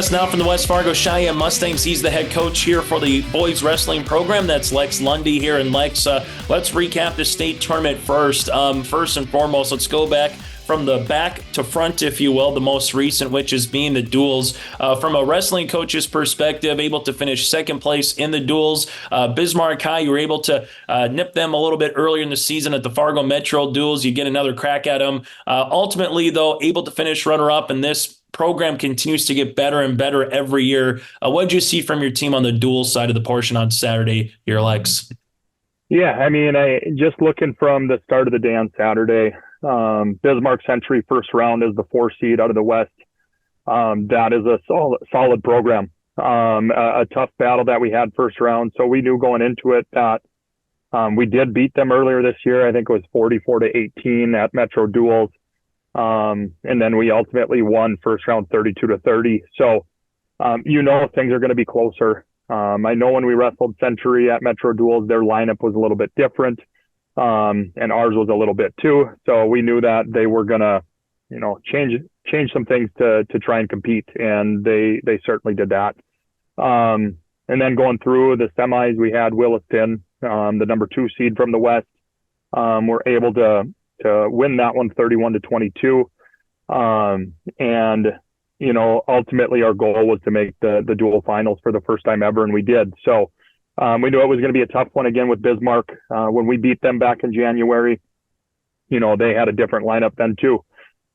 us now from the West Fargo Sheyenne Mustangs. He's the head coach here for the boys wrestling program. That's Lex Lunde here. And Lex, let's recap the state tournament first. First and foremost, let's go back from the back to front, if you will, the most recent, which is being the duels. From a wrestling coach's perspective, able to finish second place in the duels. Bismarck High, you were able to nip them a little bit earlier in the season at the Fargo Metro duels. You get another crack at them. Ultimately, though, able to finish runner-up, and this program continues to get better and better every year. What did you see from your team on the dual side of the portion on Saturday here, Lex? Yeah, I mean, just looking from the start of the day on Saturday, Bismarck Century first round is the 4 seed out of the West. That is a solid program. A tough battle that we had first round. So we knew going into it that we did beat them earlier this year. I think it was 44-18 at Metro Duels. And then we ultimately won first round 32-30. So, things are going to be closer. I know when we wrestled Century at Metro Duels, their lineup was a little bit different. And ours was a little bit too. So we knew that they were going to, change some things to try and compete. And they certainly did that. And then going through the semis, we had Williston, the number 2 seed from the West. We're able to win that one 31-22. And, ultimately our goal was to make the dual finals for the first time ever. And we did. So, we knew it was going to be a tough one again with Bismarck. When we beat them back in January, they had a different lineup then too.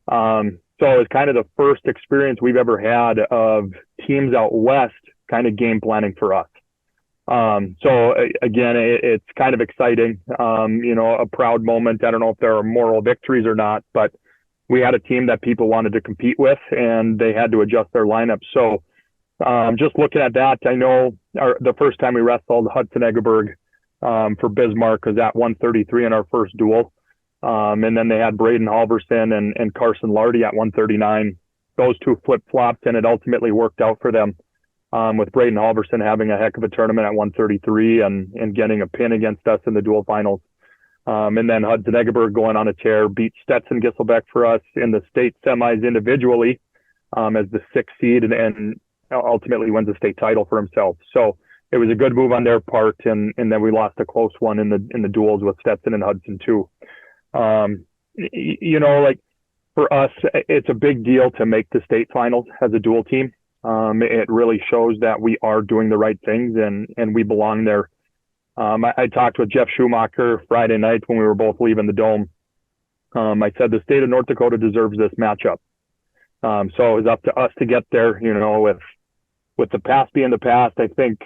So it was kind of the first experience we've ever had of teams out West kind of game planning for us. So again, it's kind of exciting, a proud moment. I don't know if there are moral victories or not, but we had a team that people wanted to compete with and they had to adjust their lineup. So, just looking at that, I know the first time we wrestled Hudson Eggeberg, for Bismarck was at 133 in our first duel. And then they had Braden Halverson and Carson Lardy at 139. Those two flip-flopped and it ultimately worked out for them. With Braden Halverson having a heck of a tournament at 133 and getting a pin against us in the dual finals. And then Hudson Eggeberg going on a tear, beat Stetson Gisselbeck for us in the state semis individually, as the 6th seed and ultimately wins the state title for himself. So it was a good move on their part. And then we lost a close one in the duels with Stetson and Hudson too. For us, it's a big deal to make the state finals as a dual team. It really shows that we are doing the right things and we belong there. I talked with Jeff Schumacher Friday night when we were both leaving the Dome. I said the state of North Dakota deserves this matchup. So it was up to us to get there, with the past being the past. I think,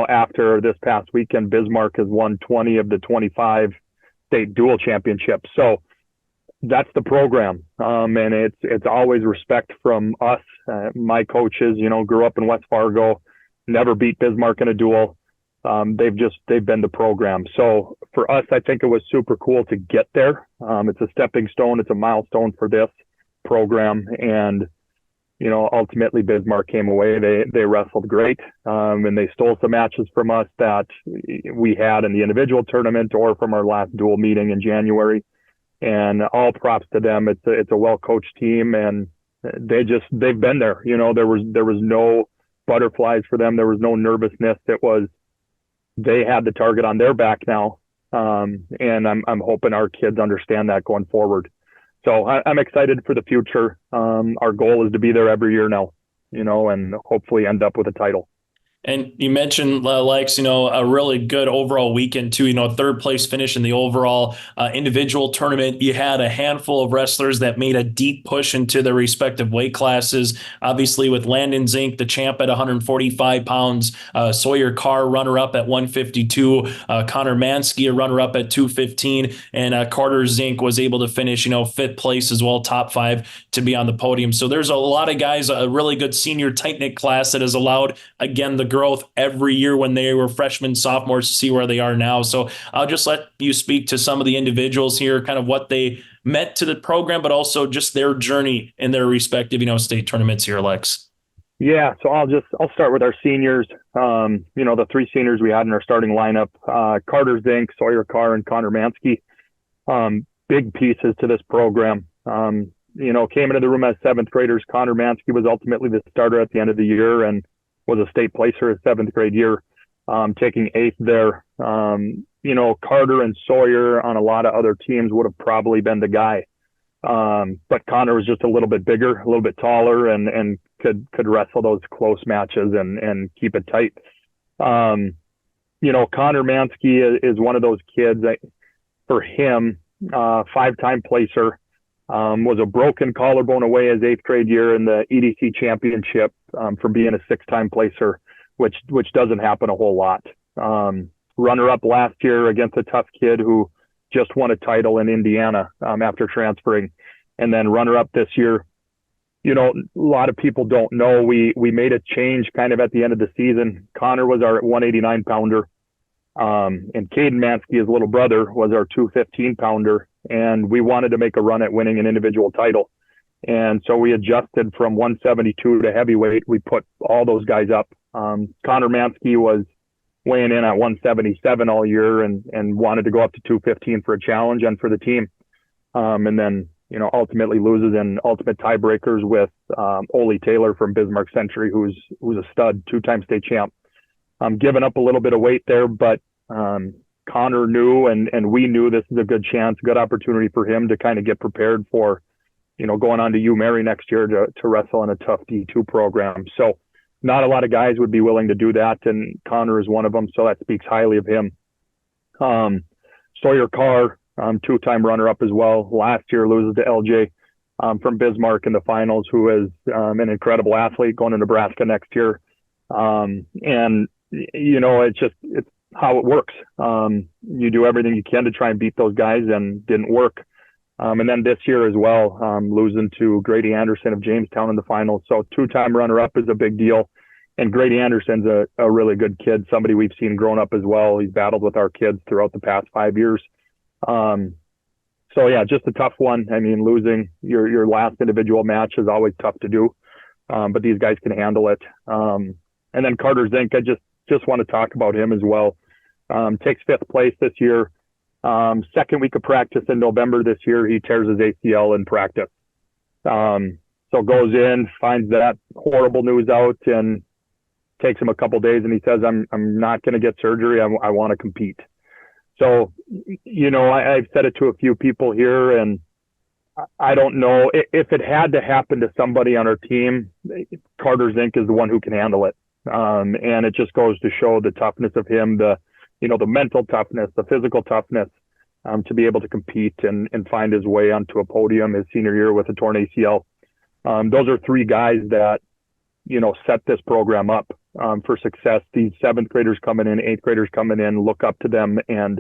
after this past weekend, Bismarck has won 20 of the 25 state dual championships. So that's the program. And it's always respect from us. My coaches, grew up in West Fargo, never beat Bismarck in a duel. They've been the program. So for us, I think it was super cool to get there. It's a stepping stone. It's a milestone for this program. And, ultimately Bismarck came away. They wrestled great. And they stole some matches from us that we had in the individual tournament or from our last dual meeting in January. And all props to them. It's a well-coached team and they've been there. There was no butterflies for them. There was no nervousness. They had the target on their back now. And I'm hoping our kids understand that going forward. So I'm excited for the future. Our goal is to be there every year now, and hopefully end up with a title. And you mentioned, Lex, a really good overall weekend too, 3rd place finish in the overall individual tournament. You had a handful of wrestlers that made a deep push into their respective weight classes. Obviously with Landon Zink, the champ at 145 pounds, Sawyer Carr, runner-up at 152, Connor Mansky, a runner-up at 215, and Carter Zink was able to finish, 5th place as well, top 5 to be on the podium. So there's a lot of guys, a really good senior tight-knit class that has allowed, again, the growth every year when they were freshmen, sophomores to see where they are now. So I'll just let you speak to some of the individuals here, kind of what they meant to the program, but also just their journey in their respective, state tournaments here, Lex. Yeah. So I'll start with our seniors. The 3 seniors we had in our starting lineup, Carter Zink, Sawyer Carr, and Connor Mansky, big pieces to this program. came into the room as seventh graders. Connor Mansky was ultimately the starter at the end of the year and was a state placer his seventh grade year, taking eighth there. Carter and Sawyer on a lot of other teams would have probably been the guy. But Connor was just a little bit bigger, a little bit taller, and could wrestle those close matches and keep it tight. Connor Mansky is one of those kids that, for him, five-time placer, was a broken collarbone away his eighth grade year in the EDC championship from being a six-time placer, which doesn't happen a whole lot. Runner-up last year against a tough kid who just won a title in Indiana after transferring, and then runner-up this year. A lot of people don't know we made a change kind of at the end of the season. Connor was our 189 pounder, and Caden Mansky, his little brother, was our 215 pounder, and we wanted to make a run at winning an individual title. And so we adjusted from 172 to heavyweight. We put all those guys up. Connor Mansky was weighing in at 177 all year and wanted to go up to 215 for a challenge and for the team. And then, ultimately loses in ultimate tiebreakers with Ole Taylor from Bismarck Century, who's a stud, two-time state champ. Giving up a little bit of weight there, but Connor knew and we knew this is a good chance, good opportunity for him to kind of get prepared for, going on to UMary next year to wrestle in a tough D2 program. So not a lot of guys would be willing to do that, and Connor is one of them, so that speaks highly of him. Sawyer Carr, two-time runner-up as well. Last year loses to LJ from Bismarck in the finals, who is an incredible athlete going to Nebraska next year. It's how it works. You do everything you can to try and beat those guys, and didn't work. And then this year as well, losing to Grady Anderson of Jamestown in the finals. So two-time runner-up is a big deal. And Grady Anderson's a really good kid, somebody we've seen growing up as well. He's battled with our kids throughout the past 5 years. Just a tough one. I mean, losing your last individual match is always tough to do, but these guys can handle it. And then Carter Zink, I just want to talk about him as well. Takes fifth place this year. Second week of practice in November this year, he tears his ACL in practice. So goes in, finds that horrible news out, and takes him a couple days, and he says, I'm not going to get surgery. I want to compete. So, I've said it to a few people here, and I don't know if it had to happen to somebody on our team. Carter Zink is the one who can handle it. And it just goes to show the toughness of him, the mental toughness, the physical toughness, to be able to compete and find his way onto a podium his senior year with a torn ACL. Those are three guys that, set this program up for success. These seventh graders coming in, eighth graders coming in, look up to them and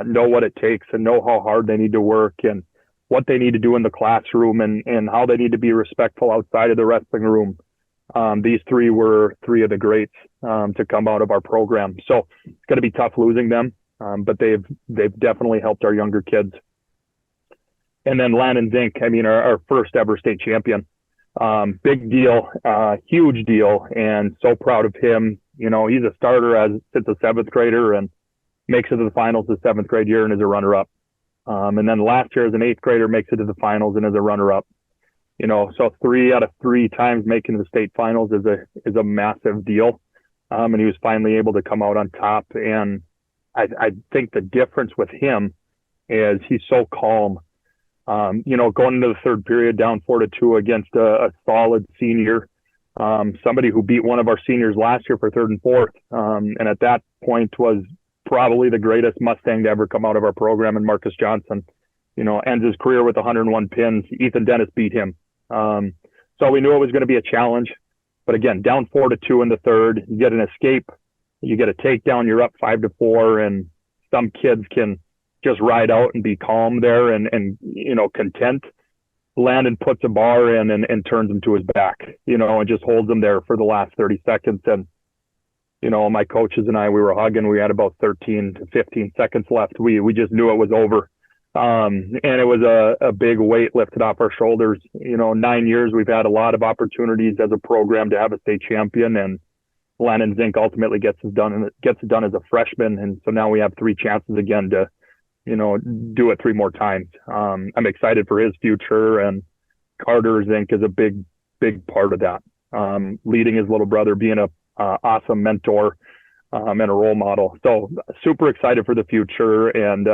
know what it takes and know how hard they need to work and what they need to do in the classroom and how they need to be respectful outside of the wrestling room. These three were three of the greats to come out of our program. So it's going to be tough losing them, but they've definitely helped our younger kids. And then Landon Zink, our first ever state champion. Big deal, huge deal, and so proud of him. He's a starter since a seventh grader and makes it to the finals the seventh grade year and is a runner-up. And then last year as an eighth grader makes it to the finals and is a runner-up. So 3 out of 3 times making the state finals is a massive deal. And he was finally able to come out on top. And I think the difference with him is he's so calm. Going into the third period down 4-2 against a solid senior, somebody who beat one of our seniors last year for third and fourth. And at that point was probably the greatest Mustang to ever come out of our program, and Marcus Johnson, ends his career with 101 pins. Ethan Dennis beat him. So we knew it was going to be a challenge, but again, down 4-2 in the third, you get an escape, you get a takedown, you're up 5-4, and some kids can just ride out and be calm there and content. Landon puts a bar in and turns him to his back, and just holds him there for the last 30 seconds. And, my coaches and I, we were hugging. We had about 13 to 15 seconds left. We just knew it was over. And it was a big weight lifted off our shoulders. 9 years, we've had a lot of opportunities as a program to have a state champion, and Landon Zink ultimately gets it done as a freshman. And so now we have 3 chances again to, do it 3 more times. I'm excited for his future, and Carter Zink is a big part of that. Leading his little brother, being a awesome mentor and a role model. So super excited for the future, and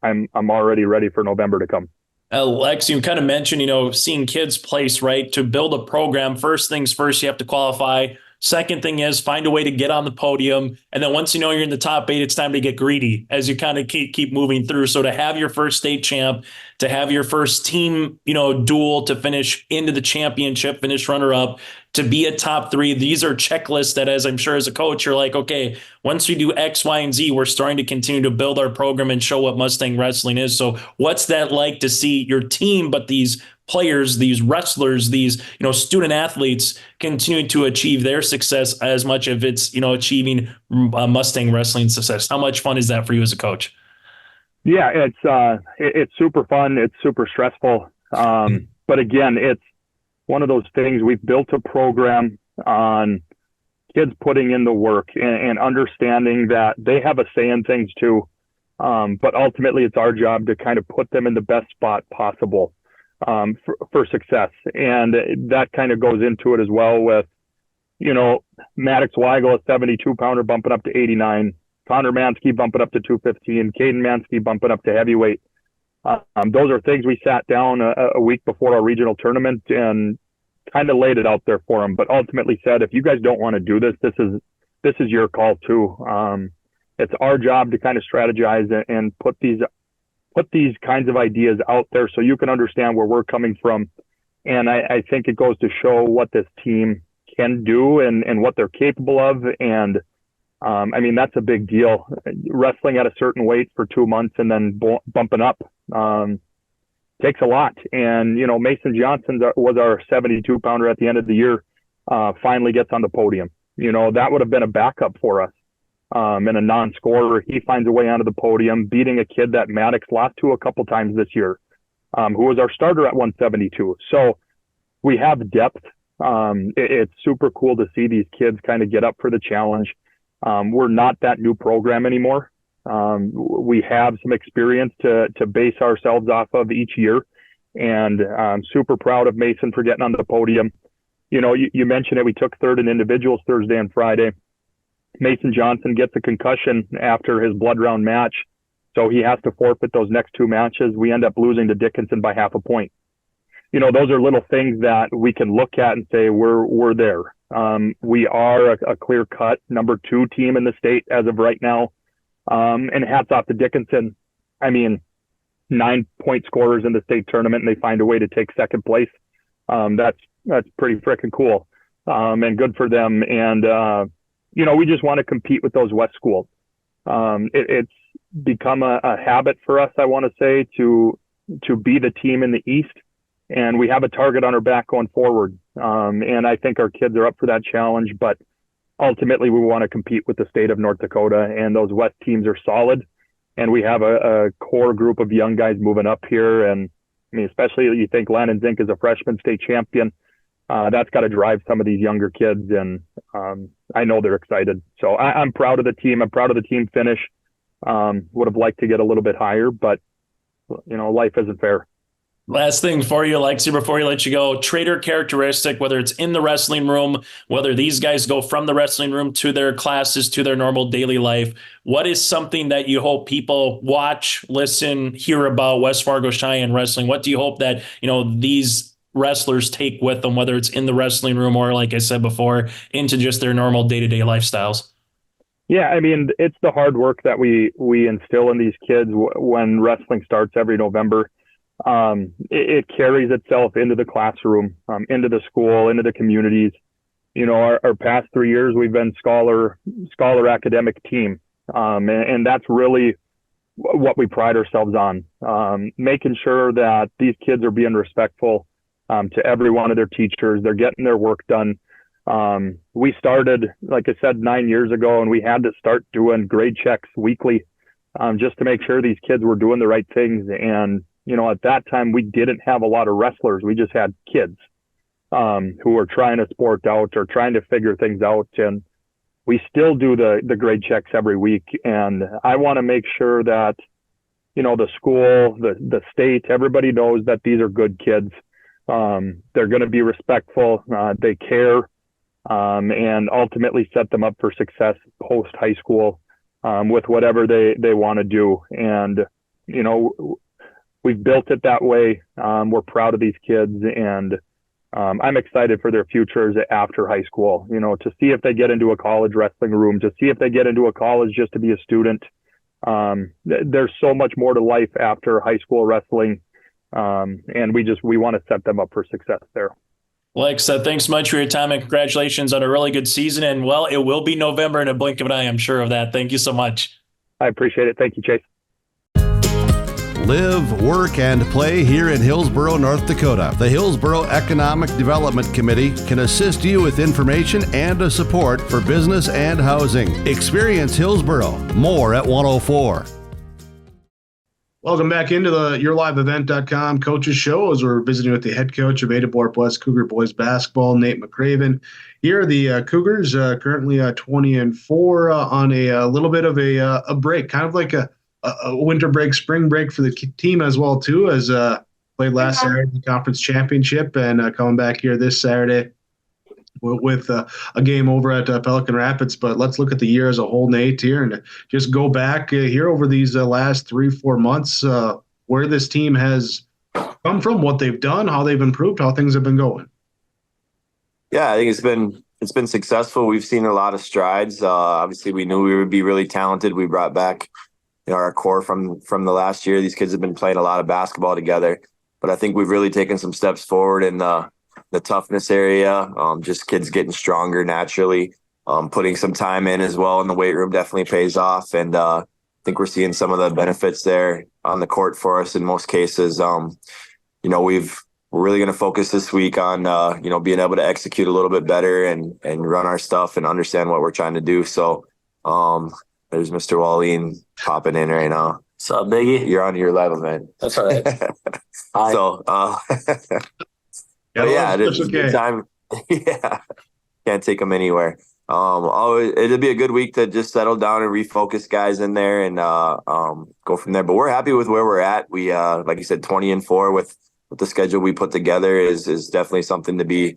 I'm already ready for November to come. Lex, you kind of mentioned, seeing kids place, right? To build a program, first things first, you have to qualify. Second thing is find a way to get on the podium. And then once you're in the top 8, it's time to get greedy as you kind of keep moving through. So to have your first state champ, to have your first team, duel to finish into the championship, finish runner up, to be a top 3, these are checklists that, as I'm sure as a coach, you're like, okay, once we do X, Y, and Z, we're starting to continue to build our program and show what Mustang wrestling is. So what's that like to see your team, but these players, these wrestlers, these, student athletes continue to achieve their success as much if it's, achieving Mustang wrestling success? How much fun is that for you as a coach? Yeah, it's super fun. It's super stressful. But again, it's one of those things. We've built a program on kids putting in the work and understanding that they have a say in things too. But ultimately it's our job to kind of put them in the best spot possible for success. And that kind of goes into it as well with, Maddox Weigel, a 72-pounder bumping up to 89, Connor Mansky bumping up to 215, Caden Mansky bumping up to heavyweight. Those are things we sat down a week before our regional tournament and kind of laid it out there for them, but ultimately said, if you guys don't want to do this, this is your call too. It's our job to kind of strategize and put these kinds of ideas out there so you can understand where we're coming from. And I think it goes to show what this team can do and what they're capable of. And that's a big deal. Wrestling at a certain weight for 2 months and then bumping up takes a lot. And, Mason Johnson was our 72-pounder at the end of the year, finally gets on the podium. That would have been a backup for us and a non-scorer. He finds a way onto the podium, beating a kid that Maddox lost to a couple times this year, who was our starter at 172. So we have depth. It's super cool to see these kids kind of get up for the challenge. We're not that new program anymore. We have some experience to base ourselves off of each year. And I'm super proud of Mason for getting on the podium. You mentioned it. We took third in individuals Thursday and Friday. Mason Johnson gets a concussion after his blood round match, so he has to forfeit those next 2 matches. We end up losing to Dickinson by half a point. Those are little things that we can look at and say we're there. We are a clear-cut number 2 team in the state as of right now. And hats off to Dickinson. 9-point scorers in the state tournament, and they find a way to take second place. That's pretty freaking cool. And good for them. And, we just want to compete with those West schools. It's become a habit for us, I want to say, to be the team in the East. And we have a target on our back going forward. And I think our kids are up for that challenge, but ultimately we want to compete with the state of North Dakota, and those West teams are solid. And we have a core group of young guys moving up here. And especially you think Landon Zink is a freshman state champion. That's got to drive some of these younger kids. And I know they're excited. So I'm proud of the team. I'm proud of the team finish. Would have liked to get a little bit higher, but life isn't fair. Last thing for you, Lexi, before we let you go, trader characteristic, whether it's in the wrestling room, whether these guys go from the wrestling room to their classes, to their normal daily life, what is something that you hope people watch, listen, hear about West Fargo Cheyenne wrestling? What do you hope that, these wrestlers take with them, whether it's in the wrestling room or, like I said before, into just their normal day-to-day lifestyles? Yeah, it's the hard work that we instill in these kids when wrestling starts every November. It carries itself into the classroom, into the school, into the communities. Our past 3 years, we've been scholar academic team. And that's really what we pride ourselves on, making sure that these kids are being respectful to every one of their teachers. They're getting their work done. We started, like I said, 9 years ago, and we had to start doing grade checks weekly just to make sure these kids were doing the right things. And at that time, we didn't have a lot of wrestlers. We just had kids who were trying to sport out or trying to figure things out. And we still do the grade checks every week. And I want to make sure that, the school, the state, everybody knows that these are good kids. They're going to be respectful. They care, and ultimately set them up for success post high school with whatever they want to do. And, we've built it that way. We're proud of these kids, and I'm excited for their futures after high school, to see if they get into a college wrestling room, to see if they get into a college just to be a student. There's so much more to life after high school wrestling. And we want to set them up for success there. Like I said, thanks so much for your time and congratulations on a really good season. And well, it will be November in a blink of an eye. I'm sure of that. Thank you so much. I appreciate it. Thank you, Chase. Live, work, and play here in Hillsboro, North Dakota. The Hillsboro Economic Development Committee can assist you with information and support for business and housing. Experience Hillsboro. More at 104. Welcome back into the YourLiveEvent.com Coaches Show as we're visiting with the head coach of Ada-Borup-West Cougar Boys Basketball, Nate McCraven. Here are the Cougars currently 20-4 on a little bit of a break, kind of like a winter break, spring break for the team as well, too, as played last Saturday in the conference championship and coming back here this Saturday with a game over at Pelican Rapids. But let's look at the year as a whole, Nate, here, and just go back here over these last 3-4 months, where this team has come from, what they've done, how they've improved, how things have been going. Yeah, I think it's been successful. We've seen a lot of strides. Obviously, we knew we would be really talented. We brought back our core from the last year. These kids have been playing a lot of basketball together, but I think we've really taken some steps forward in the toughness area. Just kids getting stronger naturally. Putting some time in as well in the weight room definitely pays off, and I think we're seeing some of the benefits there on the court for us in most cases. We're really going to focus this week on being able to execute a little bit better and run our stuff and understand what we're trying to do. So there's Mr. Wallin popping in right now. What's up, Biggie? You're on your live event. That's all right. Hi. So, it is a good time. Yeah, can't take them anywhere. It'll be a good week to just settle down and refocus guys in there and go from there. But we're happy with where we're at. We, like you said, 20-4 with the schedule we put together is definitely something to be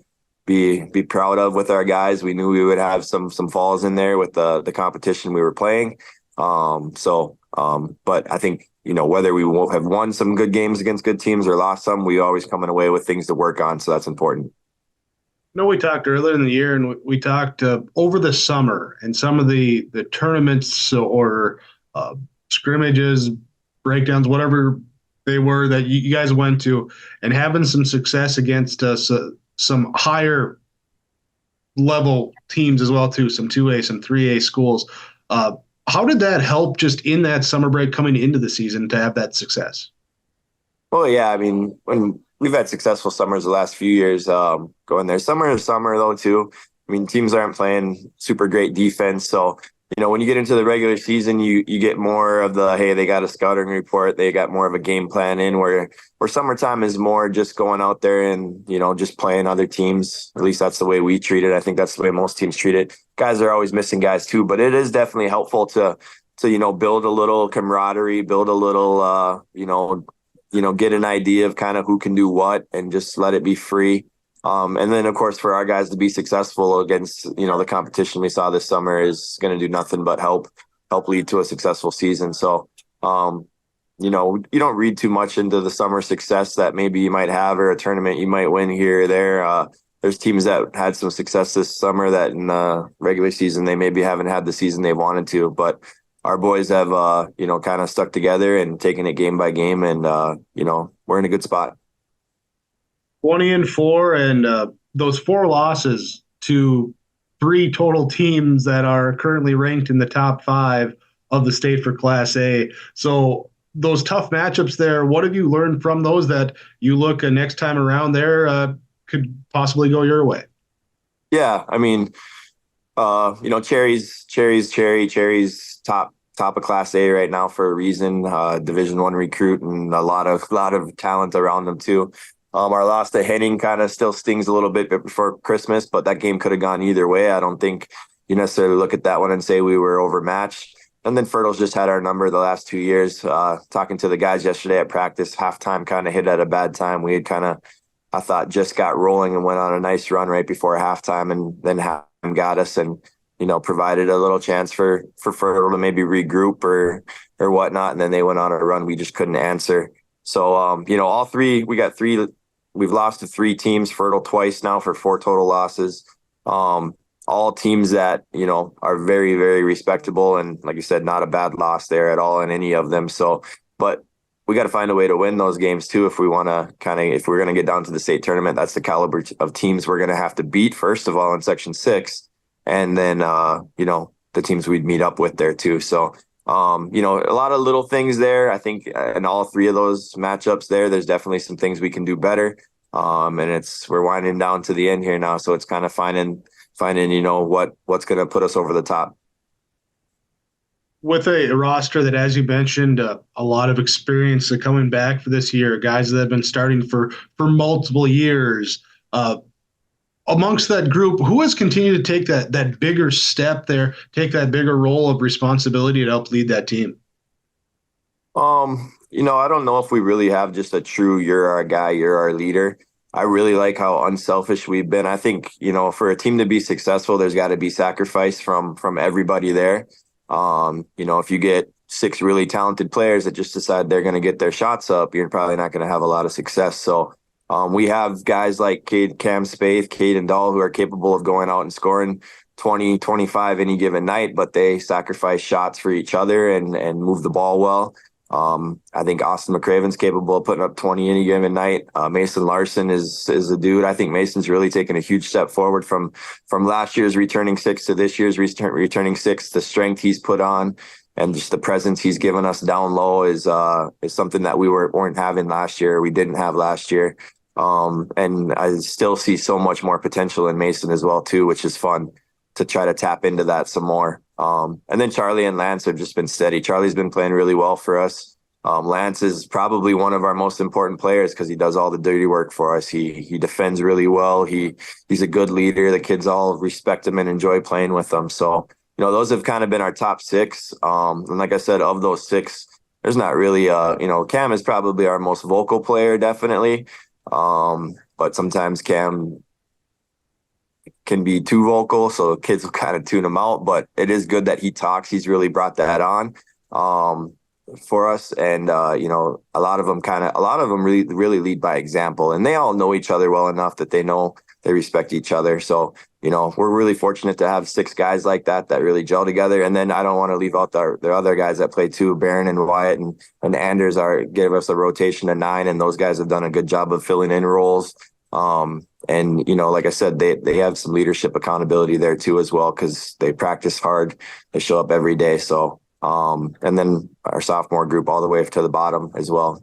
proud of with our guys. We knew we would have some falls in there with the competition we were playing. But I think, whether we will have won some good games against good teams or lost some, we always coming away with things to work on. So that's important. We talked earlier in the year, and we talked over the summer and some of the tournaments or scrimmages, breakdowns, whatever they were that you guys went to, and having some success against some higher level teams as well, too, some 2A, some 3A schools. How did that help just in that summer break coming into the season to have that success? Well, yeah, I mean, when we've had successful summers the last few years going there. Summer to summer, though, too. I mean, teams aren't playing super great defense. So, when you get into the regular season, you get more of the, hey, they got a scouting report. They got more of a game plan in where summertime is more just going out there and, just playing other teams. At least that's the way we treat it. I think that's the way most teams treat it. Guys are always missing guys, too. But it is definitely helpful to build a little camaraderie, build a little, get an idea of kind of who can do what and just let it be free. And then, of course, for our guys to be successful against, the competition we saw this summer is going to do nothing but help lead to a successful season. So, you don't read too much into the summer success that maybe you might have or a tournament you might win here or there. There's teams that had some success this summer that in the regular season they maybe haven't had the season they wanted to. But our boys have, kind of stuck together and taken it game by game. And, we're in a good spot. 20-4, and those 4 losses to 3 total teams that are currently ranked in the top 5 of the state for Class A. So those tough matchups there, what have you learned from those that you look next time around there could possibly go your way? Yeah, I mean, Cherry's top of Class A right now for a reason. Division I recruit and a lot of talent around them too. Our loss to Henning kind of still stings a little bit before Christmas, but that game could have gone either way. I don't think you necessarily look at that one and say we were overmatched. And then Fertle's just had our number the last 2 years. Talking to the guys yesterday at practice, halftime kind of hit at a bad time. We had kind of I thought just got rolling and went on a nice run right before halftime, and then halftime got us and, provided a little chance for Fertile to maybe regroup or whatnot. And then they went on a run we just couldn't answer. So, all three, we've lost to three teams, Fertile twice now for 4 total losses. All teams that, are very, very respectable. And like you said, not a bad loss there at all in any of them. So, but we got to find a way to win those games too. If we want to if we're going to get down to the state tournament, that's the caliber of teams we're going to have to beat, first of all, in Section 6. And then, the teams we'd meet up with there too. So, a lot of little things there. I think in all 3 of those matchups there's definitely some things we can do better. And we're winding down to the end here now. So it's kind of finding, what's going to put us over the top. With a roster that, as you mentioned, a lot of experience coming back for this year, guys that have been starting for multiple years, amongst that group, who has continued to take that bigger step there, take that bigger role of responsibility to help lead that team? I don't know if we really have just a true, you're our guy, you're our leader. I really like how unselfish we've been. I think, for a team to be successful, there's got to be sacrifice from everybody there. If you get 6 really talented players that just decide they're going to get their shots up, you're probably not going to have a lot of success. So we have guys like Cam Spaeth, Caden Dahl, who are capable of going out and scoring 20, 25 any given night, but they sacrifice shots for each other and move the ball well. I think Austin McCraven's capable of putting up 20 any given night. Mason Larson is a dude. I think Mason's really taken a huge step forward from last year's returning 6 to this year's returning 6. The strength he's put on and just the presence he's given us down low is something that we weren't having last year. We didn't have last year. And I still see so much more potential in Mason as well too, which is fun to try to tap into that some more. And then Charlie and Lance have just been steady. Charlie's been playing really well for us. Lance is probably one of our most important players because he does all the dirty work for us. He defends really well. He's a good leader. The kids all respect him and enjoy playing with him. So, those have kind of been our top 6. And like I said, of those 6, there's not really, Cam is probably our most vocal player, definitely. But sometimes Cam can be too vocal, so kids will kind of tune him out. But it is good that he talks. He's really brought that on for us, and a lot of them really lead by example, and they all know each other well enough that they know they respect each other. So we're really fortunate to have 6 guys like that really gel together. And then I don't want to leave out the other guys that play too. Barron and Wyatt and Anders gave us a rotation of 9, and those guys have done a good job of filling in roles. And like I said, they have some leadership accountability there too as well, because they practice hard, they show up every day. So and then our sophomore group all the way to the bottom as well.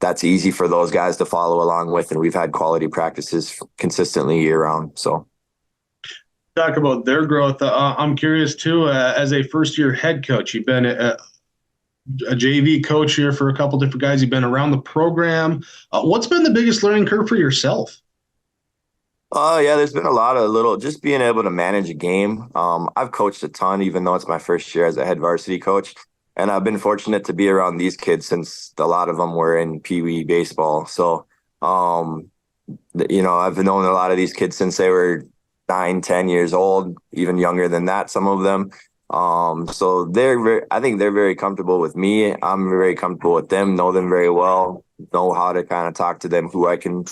That's easy for those guys to follow along with, and we've had quality practices consistently year round. So talk about their growth. I'm curious too, as a first-year head coach, you've been a JV coach here for a couple different guys. You've been around the program. What's been the biggest learning curve for yourself? Yeah, there's been a lot of just being able to manage a game. I've coached a ton, even though it's my first year as a head varsity coach. And I've been fortunate to be around these kids since a lot of them were in Pee Wee baseball. So, I've known a lot of these kids since they were 9, 10 years old, even younger than that, some of them. So I think they're very comfortable with me. I'm very comfortable with them, know them very well, know how to kind of talk to them, who I can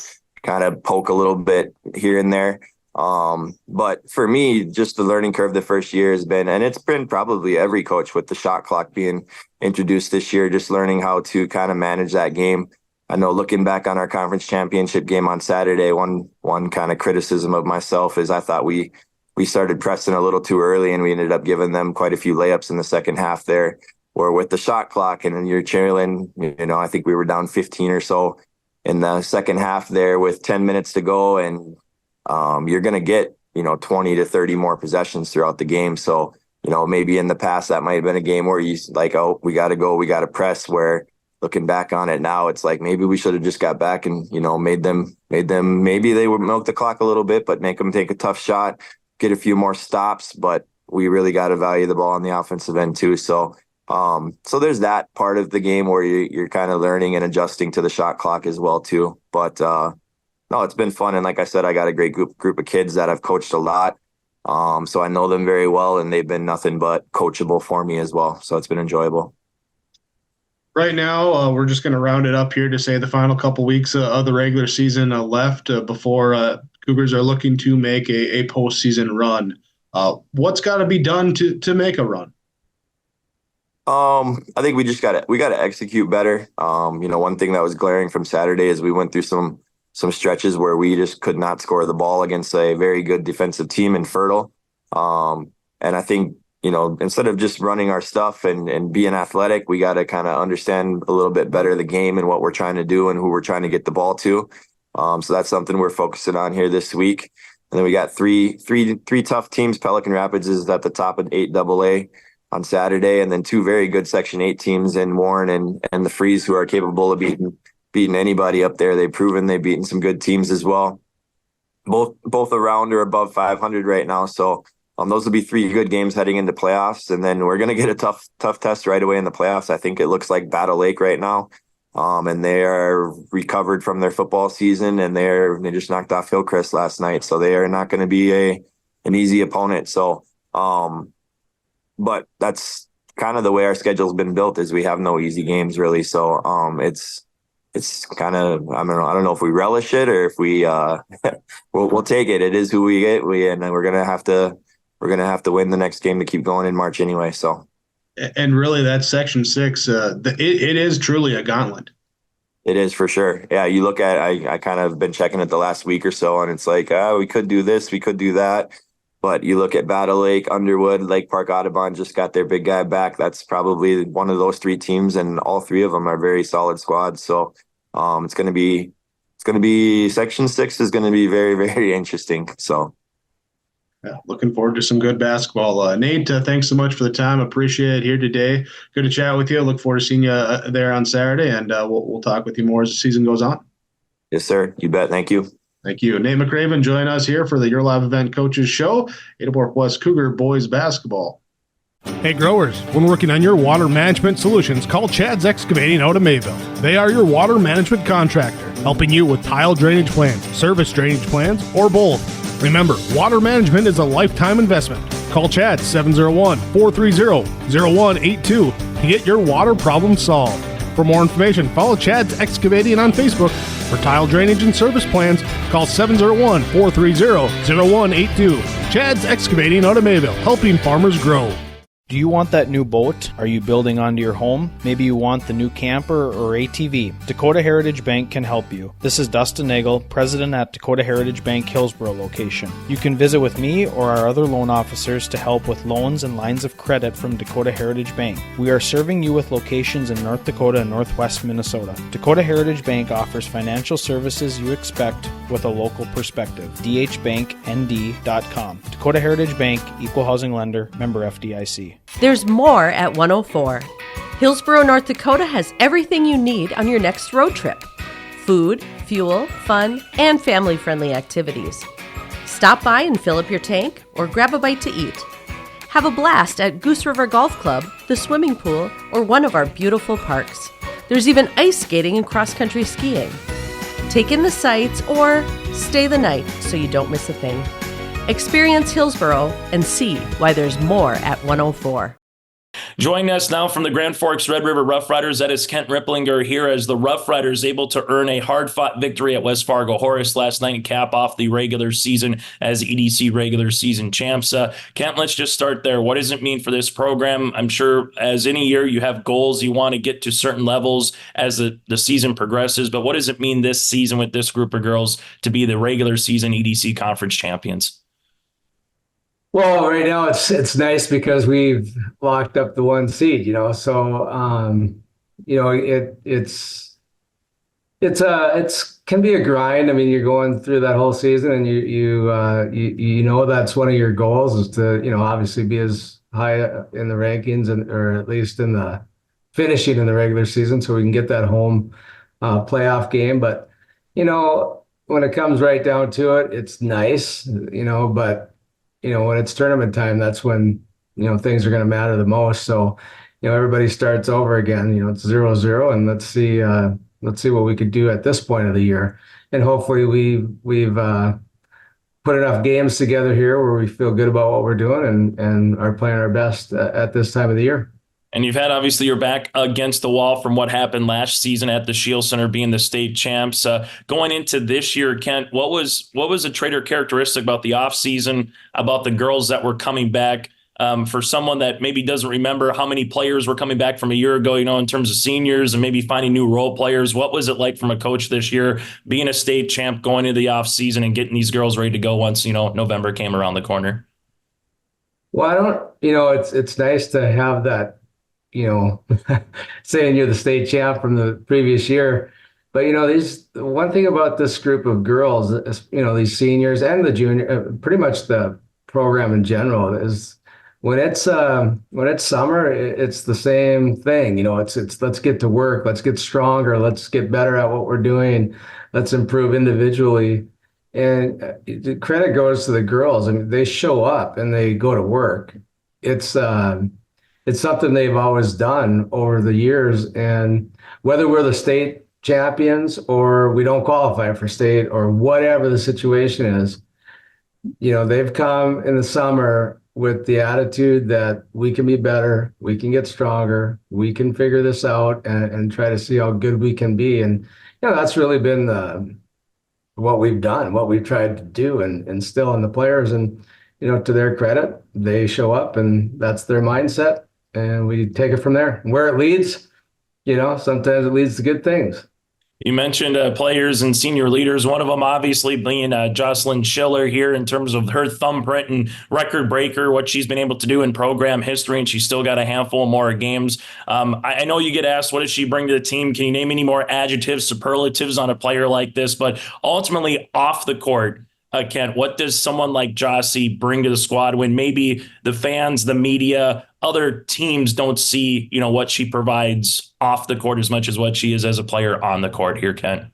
kind of poke a little bit here and there. But for me, just the learning curve the first year has been, and it's been probably every coach with the shot clock being introduced this year, just learning how to kind of manage that game. I know looking back on our conference championship game on Saturday, one kind of criticism of myself is I thought we started pressing a little too early, and we ended up giving them quite a few layups in the second half there, or with the shot clock, and then you're trailing, I think we were down 15 or so in the second half there with 10 minutes to go, and you're going to get, 20 to 30 more possessions throughout the game. So, maybe in the past that might have been a game where you like, oh, we got to go, we got to press, where looking back on it now, it's like, maybe we should have just got back and, made them, maybe they would milk the clock a little bit, but make them take a tough shot, get a few more stops. But we really got to value the ball on the offensive end too. So there's that part of the game where you're kind of learning and adjusting to the shot clock as well too. But no, it's been fun. And like I said, I got a great group of kids that I've coached a lot. So I know them very well, and they've been nothing but coachable for me as well. So it's been enjoyable. Right now, we're just going to round it up here to say the final couple weeks of the regular season left before Cougars are looking to make a postseason run. What's got to be done to make a run? I think we got to execute better. One thing that was glaring from Saturday is we went through some stretches where we just could not score the ball against a very good defensive team in Fertile. And I think, instead of just running our stuff and being athletic, we got to kind of understand a little bit better the game and what we're trying to do and who we're trying to get the ball to. So that's something we're focusing on here this week. And then we got three tough teams. Pelican Rapids is at the top of 8AA on Saturday, and then two very good Section 8 teams in Warren and the Freeze, who are capable of beating anybody up there. They've proven they've beaten some good teams as well. Both around or above 500 right now. So those will be three good games heading into playoffs, and then we're going to get a tough test right away in the playoffs. I think it looks like Battle Lake right now, and they are recovered from their football season, and they just knocked off Hillcrest last night, so they are not going to be an easy opponent. So, but that's kind of the way our schedule's been built, is we have no easy games really. So it's kind of, I don't know if we relish it or if we we'll take it. It is who we get. And we're gonna have to win the next game to keep going in March anyway. So, and really, that Section 6, it is truly a gauntlet. It is for sure. Yeah, you look at, I kind of been checking it the last week or so, and it's like, we could do this, we could do that. But you look at Battle Lake, Underwood, Lake Park, Audubon just got their big guy back. That's probably one of those three teams, and all three of them are very solid squads. So it's going to be Section 6 is going to be very, very interesting. So. Yeah, looking forward to some good basketball. Nate, thanks so much for the time. Appreciate it here today. Good to chat with you. Look forward to seeing you there on Saturday, and we'll talk with you more as the season goes on. Yes, sir. You bet. Thank you. Thank you. Nate McCraven joining us here for the Your Live Event Coaches Show, Ada-Borup-West Cougar Boys Basketball. Hey growers, when working on your water management solutions, call Chad's Excavating out of Mayville. They are your water management contractor, helping you with tile drainage plans, service drainage plans, or both. Remember, water management is a lifetime investment. Call Chad 701-430-0182 to get your water problem solved. For more information, follow Chad's Excavating on Facebook. For tile drainage and service plans, call 701-430-0182. Chad's Excavating out of Mayville, helping farmers grow. Do you want that new boat? Are you building onto your home? Maybe you want the new camper or ATV. Dakota Heritage Bank can help you. This is Dustin Nagel, president at Dakota Heritage Bank Hillsborough location. You can visit with me or our other loan officers to help with loans and lines of credit from Dakota Heritage Bank. We are serving you with locations in North Dakota and Northwest Minnesota. Dakota Heritage Bank offers financial services you expect with a local perspective. dhbanknd.com. Dakota Heritage Bank, Equal Housing Lender, member FDIC. There's more at 104. Hillsborough, North Dakota has everything you need on your next road trip. Food, fuel, fun, and family-friendly activities. Stop by and fill up your tank or grab a bite to eat. Have a blast at Goose River Golf Club, the swimming pool, or one of our beautiful parks. There's even ice skating and cross-country skiing. Take in the sights or stay the night so you don't miss a thing. Experience Hillsborough and see why there's more at 104. Joining us now from the Grand Forks Red River Rough Riders, that is Kent Ripplinger here as the Rough Riders able to earn a hard-fought victory at West Fargo Horace last night and cap off the regular season as EDC regular season champs. Kent, let's just start there. What does it mean for this program? I'm sure as any year you have goals, you want to get to certain levels as the season progresses, but what does it mean this season with this group of girls to be the regular season EDC conference champions? Well, right now it's nice because we've locked up the one seed, so it's can be a grind. I mean, you're going through that whole season and you know that's one of your goals is to, obviously be as high in the rankings or at least in the finishing in the regular season so we can get that home playoff game. But, when it comes right down to it, it's nice, but when it's tournament time, that's when, things are going to matter the most. So, everybody starts over again, it's 0-0 and let's let's see what we could do at this point of the year. And hopefully we've put enough games together here where we feel good about what we're doing and are playing our best at this time of the year. And you've had obviously your back against the wall from what happened last season at the Shield Center being the state champs. Going into this year, Kent, what was a trait or characteristic about the offseason, about the girls that were coming back? For someone that maybe doesn't remember how many players were coming back from a year ago, in terms of seniors and maybe finding new role players, what was it like from a coach this year, being a state champ, going into the offseason and getting these girls ready to go once, November came around the corner? Well, it's nice to have that, saying you're the state champ from the previous year. But, one thing about this group of girls, these seniors and the junior, pretty much the program in general, is when it's summer, it's the same thing. It's let's get to work, let's get stronger, let's get better at what we're doing, let's improve individually. And the credit goes to the girls. I mean, they show up and they go to work. It's something they've always done over the years. And whether we're the state champions or we don't qualify for state or whatever the situation is, they've come in the summer with the attitude that we can be better, we can get stronger, we can figure this out and try to see how good we can be. And, that's really been what we've done, what we've tried to do and instill in the players. And, to their credit, they show up and that's their mindset and we take it from there. Where it leads, sometimes it leads to good things. You mentioned players and senior leaders, one of them obviously being Jocelyn Schiller here in terms of her thumbprint and record breaker, what she's been able to do in program history, and she's still got a handful more games. I know you get asked, what does she bring to the team? Can you name any more adjectives, superlatives on a player like this? But ultimately off the court, Kent, what does someone like Jossie bring to the squad when maybe the fans, the media, other teams don't see, what she provides off the court as much as what she is as a player on the court here, Kent?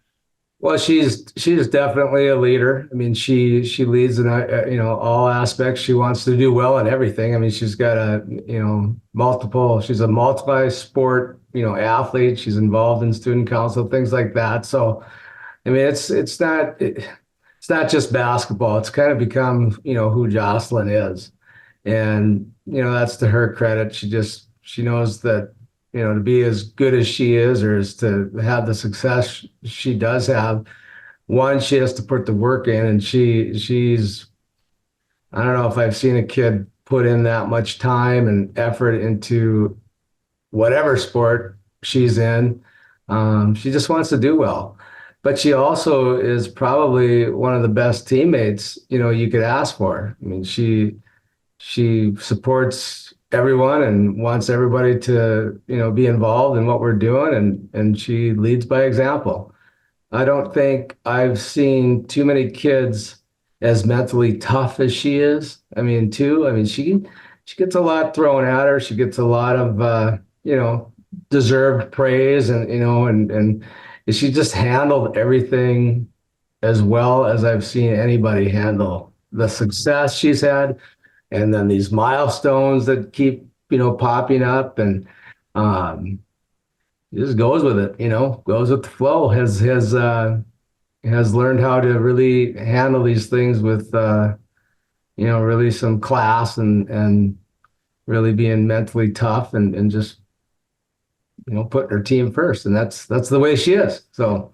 Well, she's definitely a leader. I mean, she leads in all aspects. She wants to do well in everything. I mean, she's got she's a multi-sport, athlete. She's involved in student council, things like that. So, I mean, it's not just basketball. It's kind of become, who Jocelyn is. And, that's to her credit. She knows that, to be as good as she is or is to have the success she does have, one, she has to put the work in. And she's, I don't know if I've seen a kid put in that much time and effort into whatever sport she's in. She just wants to do well. But she also is probably one of the best teammates, you could ask for. I mean, she supports everyone and wants everybody to, be involved in what we're doing, and she leads by example. I don't think I've seen too many kids as mentally tough as she is. She gets a lot thrown at her. She gets a lot of, deserved praise and she just handled everything as well as I've seen anybody handle the success she's had. And then these milestones that keep, popping up and just goes with it, goes with the flow, has learned how to really handle these things with, really some class and really being mentally tough and just, putting her team first. And that's the way she is. So,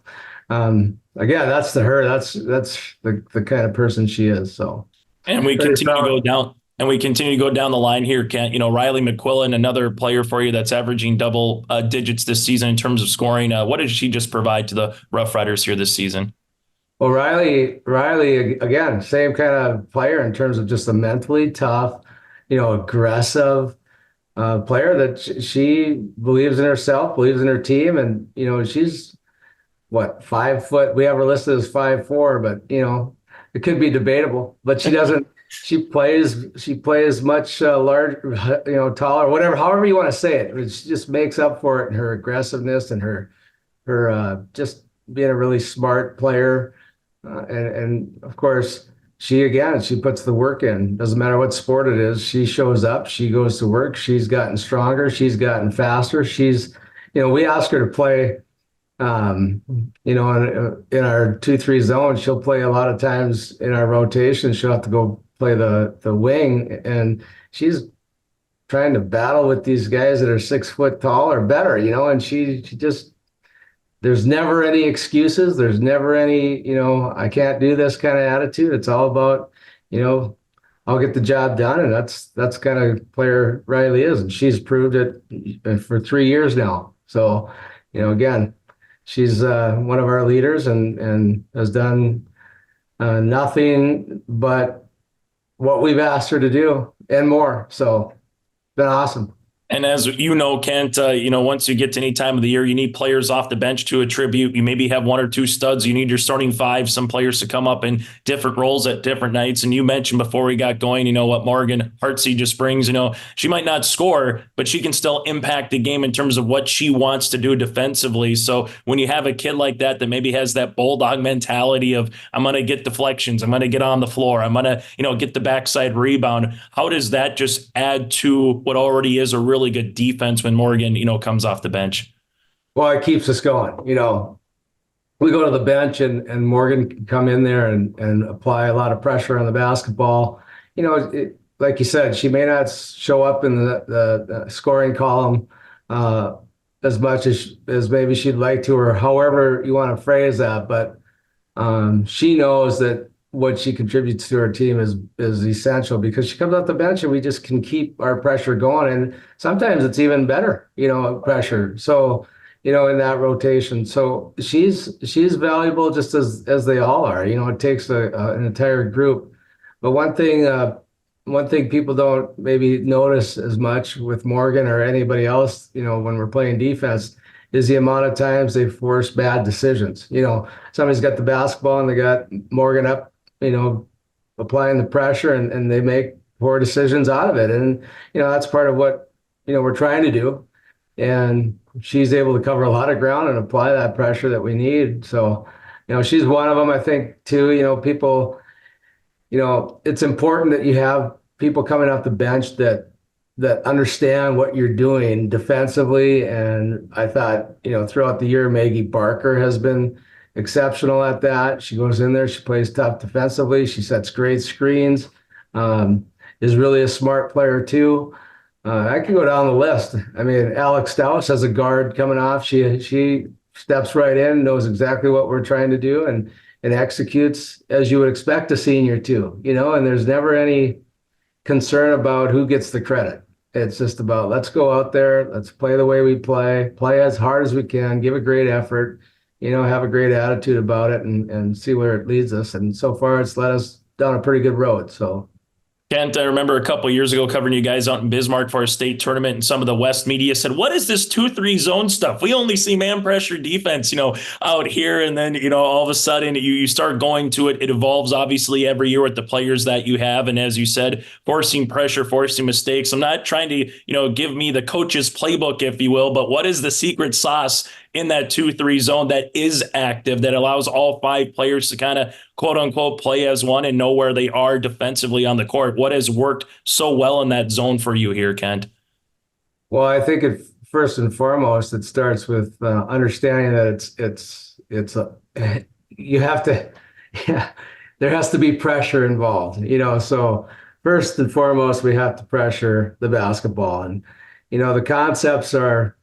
again, that's to her, that's the kind of person she is. So, and we continue to go down. And we continue to go down the line here, Kent. Riley McQuillan, another player for you that's averaging double digits this season in terms of scoring. What did she just provide to the Rough Riders here this season? Well, Riley, again, same kind of player in terms of just a mentally tough, aggressive player that she believes in herself, believes in her team. And, she's 5 foot. We have her listed as 5'4", but, it could be debatable, but she doesn't. She plays much larger, taller, whatever, however you want to say it. She just makes up for it in her aggressiveness and her just being a really smart player. And of course, she puts the work in. Doesn't matter what sport it is. She shows up. She goes to work. She's gotten stronger. She's gotten faster. We ask her to play Um, in our 2-3 zone, she'll play a lot of times in our rotation. She'll have to go play the wing, and she's trying to battle with these guys that are 6 foot tall or better, and she just, there's never any excuses. There's never any, I can't do this kind of attitude. It's all about, I'll get the job done. And that's kind of player Riley is. And she's proved it for 3 years now. So, again, she's one of our leaders and has done nothing but what we've asked her to do and more. So been awesome. And as you know, Kent, once you get to any time of the year, you need players off the bench to attribute. You maybe have one or two studs. You need your starting five, some players to come up in different roles at different nights. And you mentioned before we got going, what Morgan Hartsey just brings. She might not score, but she can still impact the game in terms of what she wants to do defensively. So when you have a kid like that maybe has that bulldog mentality of, I'm going to get deflections, I'm going to get on the floor, I'm going to, get the backside rebound. How does that just add to what already is a really good defense when Morgan, comes off the bench? Well, it keeps us going. We go to the bench and Morgan can come in there and apply a lot of pressure on the basketball. Like you said, she may not show up in the scoring column as much as maybe she'd like to, or however you want to phrase that. But she knows that what she contributes to her team is essential, because she comes off the bench and we just can keep our pressure going. And sometimes it's even better, pressure. So, in that rotation. So she's valuable just as they all are. It takes an entire group. But one thing people don't maybe notice as much with Morgan or anybody else, when we're playing defense, is the amount of times they force bad decisions. Somebody's got the basketball and they got Morgan up, applying the pressure and they make poor decisions out of it. And, that's part of what, we're trying to do. And she's able to cover a lot of ground and apply that pressure that we need. So, she's one of them. I think too, people, it's important that you have people coming off the bench that understand what you're doing defensively. And I thought, throughout the year, Maggie Barker has been exceptional at that. She goes in there, she plays tough defensively, she sets great screens, is really a smart player too. I can go down the list. I mean, Alex Staus as a guard coming off, she steps right in, knows exactly what we're trying to do, and executes as you would expect a senior to, and there's never any concern about who gets the credit. It's just about, let's go out there, let's play the way we play as hard as we can, give a great effort, have a great attitude about it and see where it leads us. And so far it's led us down a pretty good road. So Kent, I remember a couple of years ago covering you guys out in Bismarck for a state tournament, and some of the West media said, what is this 2-3 zone stuff? We only see man pressure defense, out here. And then, all of a sudden you start going to it. It evolves obviously every year with the players that you have. And as you said, forcing pressure, forcing mistakes. I'm not trying to, give me the coach's playbook, if you will, but what is the secret sauce in that 2-3 zone that is active, that allows all five players to kind of quote unquote play as one and know where they are defensively on the court? What has worked so well in that zone for you here, Kent? Well, I think first and foremost, it starts with understanding that you have to, there has to be pressure involved, so first and foremost, we have to pressure the basketball. And, the concepts are,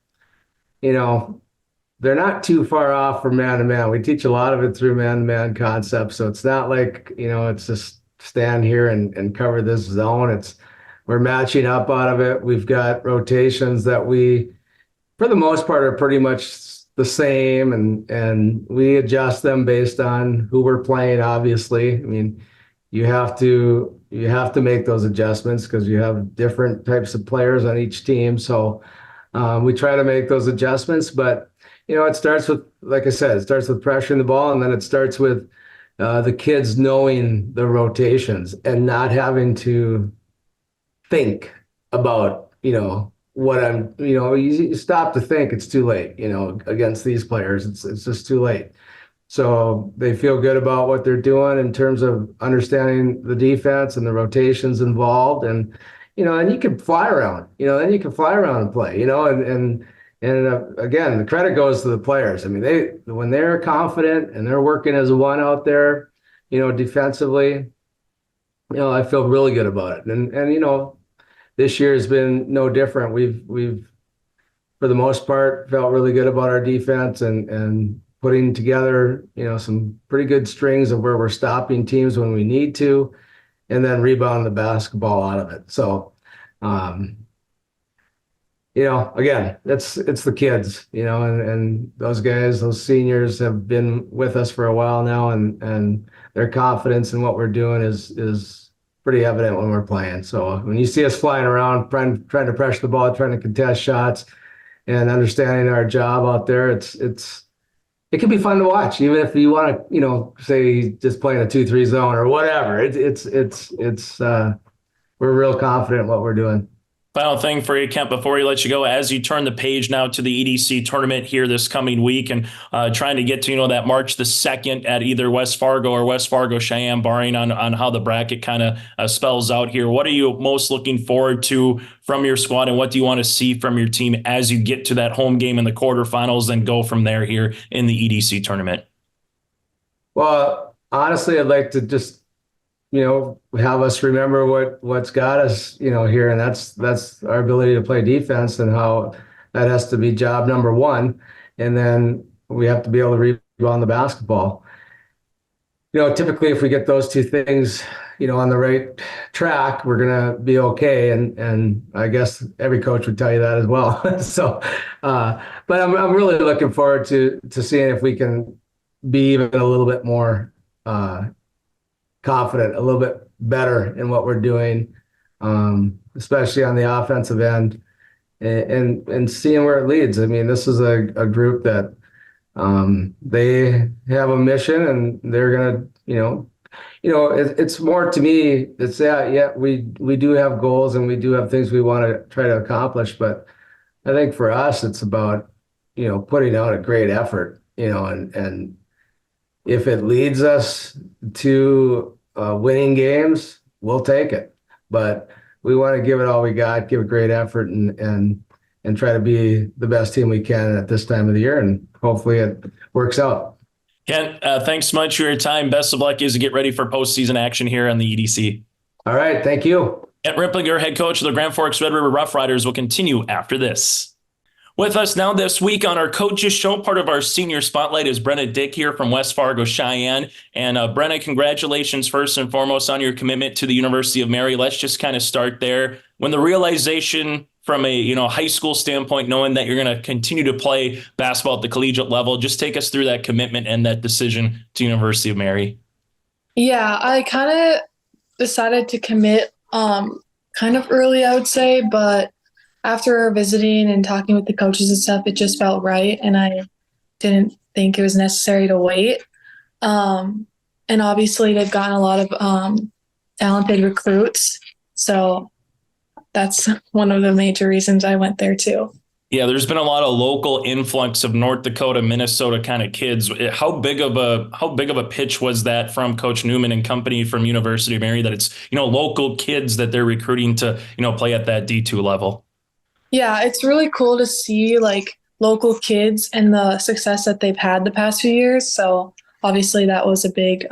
they're not too far off from man-to-man. We teach a lot of it through man-to-man concepts. So it's not like, it's just stand here and cover this zone. We're matching up out of it. We've got rotations that we, for the most part, are pretty much the same. And we adjust them based on who we're playing, obviously. I mean, you have to make those adjustments because you have different types of players on each team. So we try to make those adjustments, but it starts with, like I said, it starts with pressuring the ball, and then it starts with the kids knowing the rotations and not having to think about, what you stop to think, it's too late, against these players, it's just too late. So they feel good about what they're doing in terms of understanding the defense and the rotations involved. And, and you can fly around, then you can fly around and play, and again, the credit goes to the players. I mean, when they're confident and they're working as one out there, defensively, I feel really good about it. And this year has been no different. We've for the most part felt really good about our defense and putting together, some pretty good strings of where we're stopping teams when we need to, and then rebound the basketball out of it. So, again, it's the kids, and those guys, those seniors have been with us for a while now, and their confidence in what we're doing is pretty evident when we're playing. So when you see us flying around, trying to pressure the ball, trying to contest shots, and understanding our job out there, it can be fun to watch, even if you want to, say just playing a 2-3 zone or whatever. We're real confident in what we're doing. Final thing for you, Kent, before we let you go, as you turn the page now to the EDC tournament here this coming week and trying to get to, that March the 2nd at either West Fargo or West Fargo Cheyenne, barring on how the bracket kind of spells out here. What are you most looking forward to from your squad, and what do you want to see from your team as you get to that home game in the quarterfinals and go from there here in the EDC tournament? Well, honestly, I'd like to just have us remember what's got us, here. And that's our ability to play defense, and how that has to be job number one. And then we have to be able to rebound the basketball. Typically if we get those two things, on the right track, we're going to be okay. And I guess every coach would tell you that as well. So, but I'm really looking forward to seeing if we can be even a little bit more, confident, a little bit better in what we're doing, especially on the offensive end, and seeing where it leads. I mean, this is a group that they have a mission, and they're gonna, it's more to me. It's we do have goals, and we do have things we want to try to accomplish, but I think for us, it's about putting out a great effort, and if it leads us to winning games, we'll take it. But we want to give it all we got, give a great effort, and try to be the best team we can at this time of the year, and hopefully it works out. Kent, thanks so much for your time. Best of luck as you get ready for postseason action here on the EDC. All right, thank you. Kent Ripplinger, head coach of the Grand Forks Red River Rough Riders, will continue after this. With us now this week on our Coaches Show, part of our senior spotlight, is Brenna Dick here from West Fargo Cheyenne. And Brenna, congratulations first and foremost on your commitment to the University of Mary. Let's just kind of start there. When the realization from a high school standpoint, knowing that you're going to continue to play basketball at the collegiate level, just take us through that commitment and that decision to University of Mary. Yeah, I kind of decided to commit kind of early, I would say, but after visiting and talking with the coaches and stuff, it just felt right, and I didn't think it was necessary to wait. And obviously, they've gotten a lot of talented recruits, so that's one of the major reasons I went there too. Yeah, there's been a lot of local influx of North Dakota, Minnesota kind of kids. How big of a pitch was that from Coach Newman and company from University of Mary that it's local kids that they're recruiting to play at that D2 level? Yeah, it's really cool to see local kids and the success that they've had the past few years. So obviously that was a big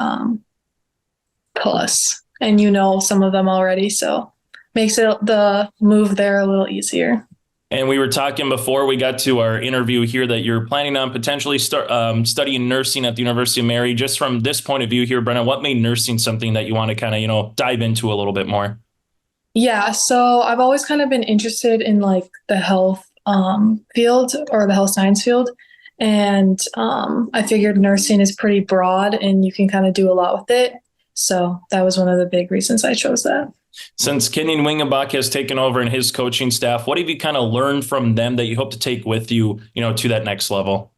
plus, and some of them already, so makes the move there a little easier. And we were talking before we got to our interview here that you're planning on potentially studying nursing at the University of Mary. Just from this point of view here, Brenna, what made nursing something that you want to kind of dive into a little bit more? Yeah, so I've always kind of been interested in the health field or the health science field. And I figured nursing is pretty broad and you can kind of do a lot with it. So that was one of the big reasons I chose that. Since Kenyon Wingenbach has taken over in his coaching staff, what have you kind of learned from them that you hope to take with you, to that next level?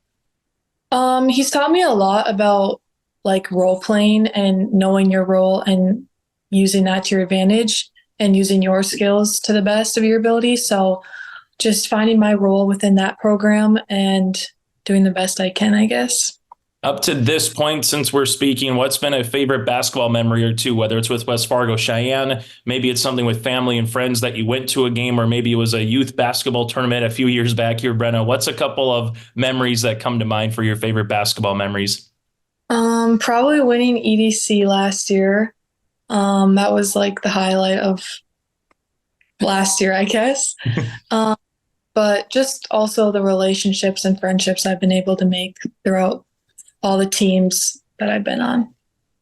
He's taught me a lot about role playing and knowing your role and using that to your advantage and using your skills to the best of your ability. So just finding my role within that program and doing the best I can, I guess. Up to this point, since we're speaking, what's been a favorite basketball memory or two, whether it's with West Fargo, Sheyenne, maybe it's something with family and friends that you went to a game, or maybe it was a youth basketball tournament a few years back here, Brenna. What's a couple of memories that come to mind for your favorite basketball memories? Probably winning EDC last year. That was like the highlight of last year, I guess. But just also the relationships and friendships I've been able to make throughout all the teams that I've been on.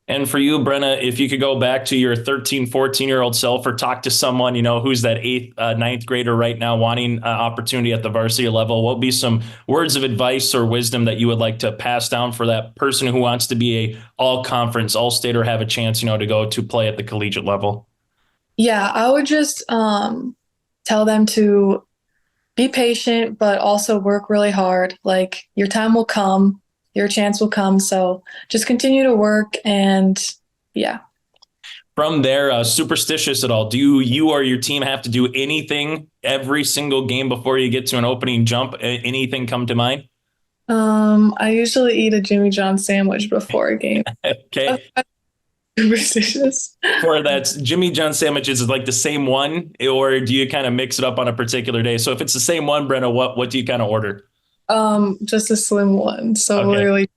And for you, Brenna, if you could go back to your 13, 14-year-old self or talk to someone, who's that 8th, 9th grader right now wanting an opportunity at the varsity level, what would be some words of advice or wisdom that you would like to pass down for that person who wants to be a all-conference, all-state, or have a chance, to go to play at the collegiate level? Yeah, I would just tell them to be patient, but also work really hard. Like, your time will come. Your chance will come. So just continue to work, and yeah. From there, superstitious at all? Do you or your team have to do anything every single game before you get to an opening jump? Anything come to mind? I usually eat a Jimmy John sandwich before a game. Okay. Superstitious. For that Jimmy John sandwiches is like the same one, or do you kind of mix it up on a particular day? So if it's the same one, Brenna, what do you kind of order? Just a slim one. So okay. Literally.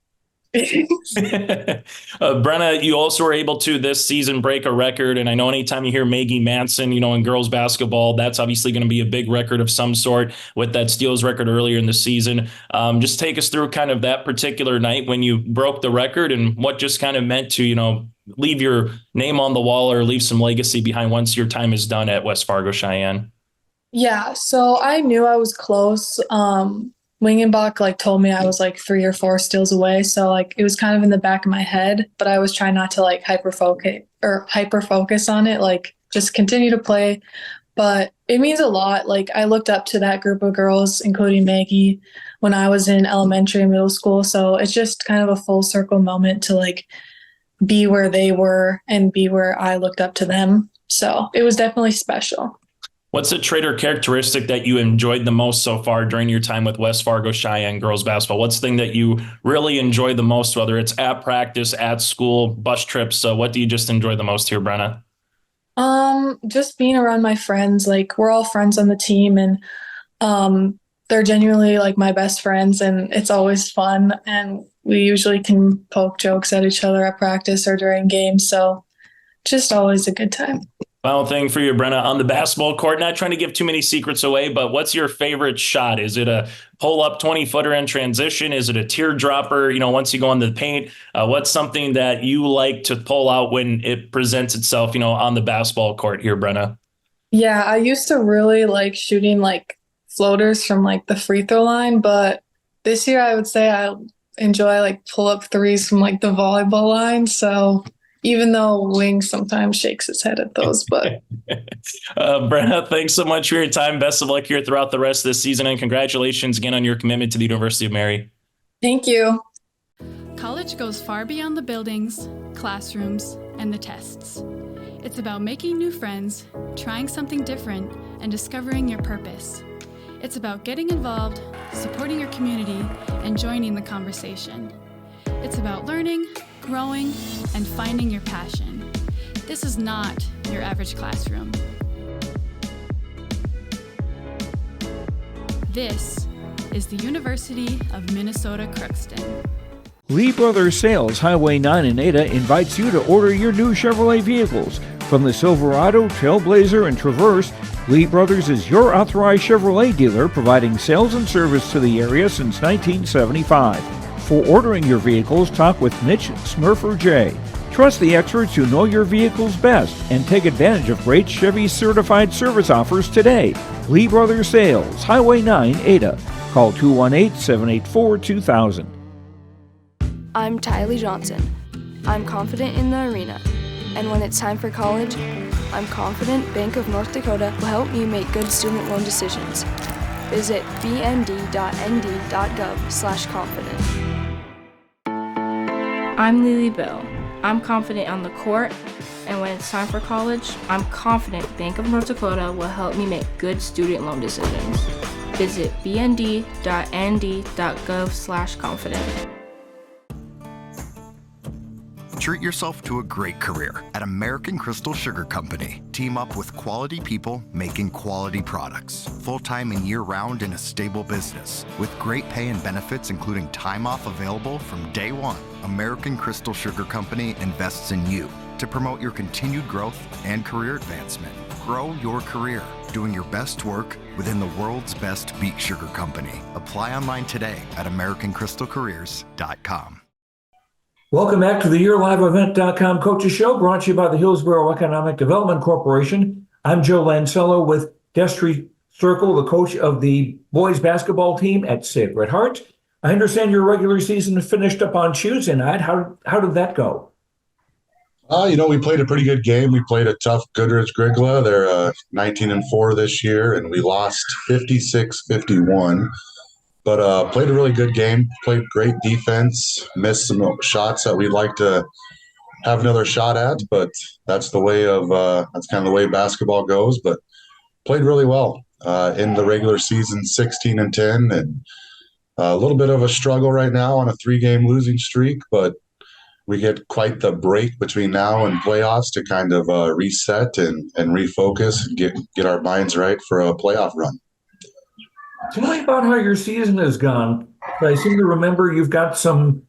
Brenna, you also were able to this season break a record. And I know anytime you hear Maggie Manson, in girls basketball, that's obviously going to be a big record of some sort with that steals record earlier in the season. Just take us through kind of that particular night when you broke the record and what just kind of meant to, leave your name on the wall or leave some legacy behind once your time is done at West Fargo, Sheyenne. Yeah. So I knew I was close. Wingenbach told me I was 3 or 4 steals away. So it was kind of in the back of my head, but I was trying not to hyper focus on it, just continue to play. But it means a lot. I looked up to that group of girls, including Maggie, when I was in elementary and middle school. So it's just kind of a full circle moment to be where they were and be where I looked up to them. So it was definitely special. What's a trait or characteristic that you enjoyed the most so far during your time with West Fargo Sheyenne girls basketball? What's the thing that you really enjoy the most, whether it's at practice, at school, bus trips? What do you just enjoy the most here, Brenna? Just being around my friends. We're all friends on the team, and they're genuinely my best friends, and it's always fun. And we usually can poke jokes at each other at practice or during games. So just always a good time. Final thing for you, Brenna, on the basketball court, not trying to give too many secrets away, but what's your favorite shot? Is it a pull-up 20-footer in transition? Is it a teardropper, once you go in the paint? What's something that you like to pull out when it presents itself, on the basketball court here, Brenna? Yeah, I used to really like shooting floaters from the free throw line, but this year I would say I enjoy pull-up threes from the volleyball line. So even though Wing sometimes shakes his head at those, but Brenna, thanks so much for your time. Best of luck here throughout the rest of this season, and congratulations again on your commitment to the University of Mary. Thank you. College goes far beyond the buildings, classrooms, and the tests. It's about making new friends, trying something different, and discovering your purpose. It's about getting involved, supporting your community, and joining the conversation. It's about learning, growing, and finding your passion. This is not your average classroom. This is the University of Minnesota Crookston. Lee Brothers Sales, Highway 9 in Ada invites you to order your new Chevrolet vehicles. From the Silverado, Trailblazer, and Traverse, Lee Brothers is your authorized Chevrolet dealer, providing sales and service to the area since 1975. For ordering your vehicles, talk with Mitch Smurfer J. Trust the experts who know your vehicles best and take advantage of great Chevy certified service offers today. Lee Brothers Sales, Highway 9, Ada. Call 218-784-2000. I'm Tylee Johnson. I'm confident in the arena. And when it's time for college, I'm confident Bank of North Dakota will help me make good student loan decisions. Visit bnd.nd.gov/confident. I'm Lily Bell. I'm confident on the court, and when it's time for college, I'm confident Bank of North Dakota will help me make good student loan decisions. Visit bnd.nd.gov/confident. Treat yourself to a great career at American Crystal Sugar Company. Team up with quality people making quality products. Full-time and year-round in a stable business. With great pay and benefits including time off available from day one. American Crystal Sugar Company invests in you to promote your continued growth and career advancement. Grow your career doing your best work within the world's best beet sugar company. Apply online today at AmericanCrystalCareers.com. Welcome back to the YourLiveEvent.com Coaches Show, brought to you by the Hillsborough Economic Development Corporation. I'm Joe Lancello with Destry, Sterkel, the coach of the boys basketball team at Sacred Heart. I understand your regular season finished up on Tuesday night. How did that go? We played a pretty good game. We played a tough Goodrich-Grigla. They're 19-4 this year, and we lost 56-51. But played a really good game, played great defense, missed some shots that we'd like to have another shot at, but that's the way of that's kind of the way basketball goes. But played really well in the regular season, 16-10, and a little bit of a struggle right now on a 3-game losing streak, but we get quite the break between now and playoffs to kind of reset and refocus and get our minds right for a playoff run. Tell me about how your season has gone. I seem to remember you've got some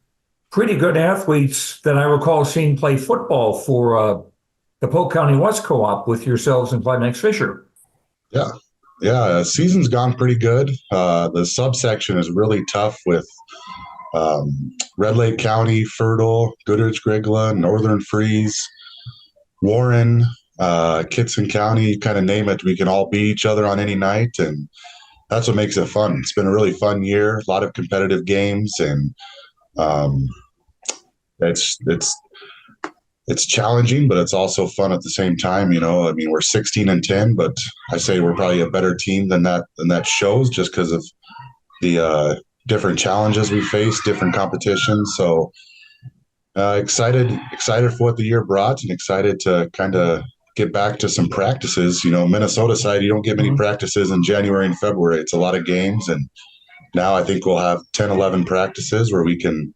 pretty good athletes that I recall seeing play football for the Polk County West Co-op with yourselves and Climax Fisher. Yeah, season's gone pretty good. The subsection is really tough with Red Lake County, Fertile, Goodrich-Grigla, Northern Freeze, Warren, Kitson County, kind of name it. We can all beat each other on any night, and that's what makes it fun. It's been a really fun year, a lot of competitive games, and it's challenging, but it's also fun at the same time. We're 16-10, but I say we're probably a better team than that shows, just because of the different challenges we face, different competitions. So excited for what the year brought, and excited to kind of get back to some practices. Minnesota side, you don't get many practices in January and February. It's a lot of games, and now I think we'll have 10, 11 practices where we can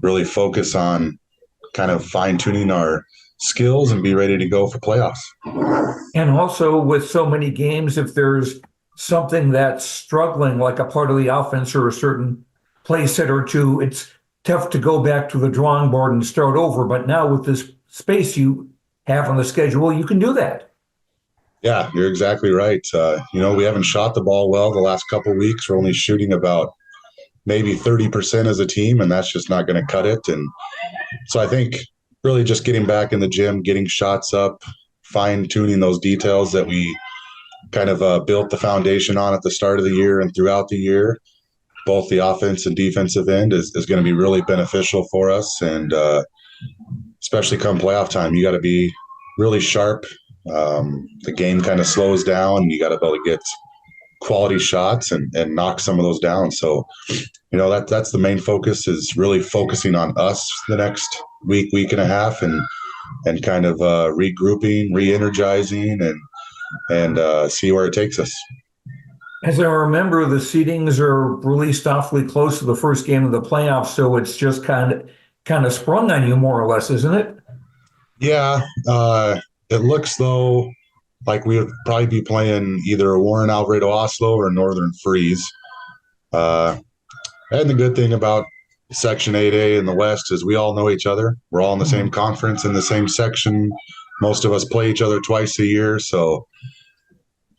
really focus on kind of fine-tuning our skills and be ready to go for playoffs. And also with so many games, if there's something that's struggling, like a part of the offense or a certain play set or two, it's tough to go back to the drawing board and start over. But now with this space you have on the schedule, you can do that. Yeah, you're exactly right. We haven't shot the ball well the last couple of weeks. We're only shooting about maybe 30% as a team, and that's just not going to cut it. And so I think really just getting back in the gym, getting shots up, fine-tuning those details that we kind of built the foundation on at the start of the year and throughout the year, both the offense and defensive end is going to be really beneficial for us. And especially come playoff time, you got to be really sharp. The game kind of slows down. You got to be able to get quality shots and knock some of those down. So, that's the main focus, is really focusing on us the next week and a half, and kind of regrouping, re-energizing, and see where it takes us. As I remember, the seedings are released awfully close to the first game of the playoffs, so it's just kind of sprung on you more or less, isn't it? Yeah, it looks though like we would probably be playing either Warren Alvarado Oslo or Northern Freeze. And the good thing about Section 8A in the West is we all know each other. We're all in the same conference, in the same section. Most of us play each other twice a year. So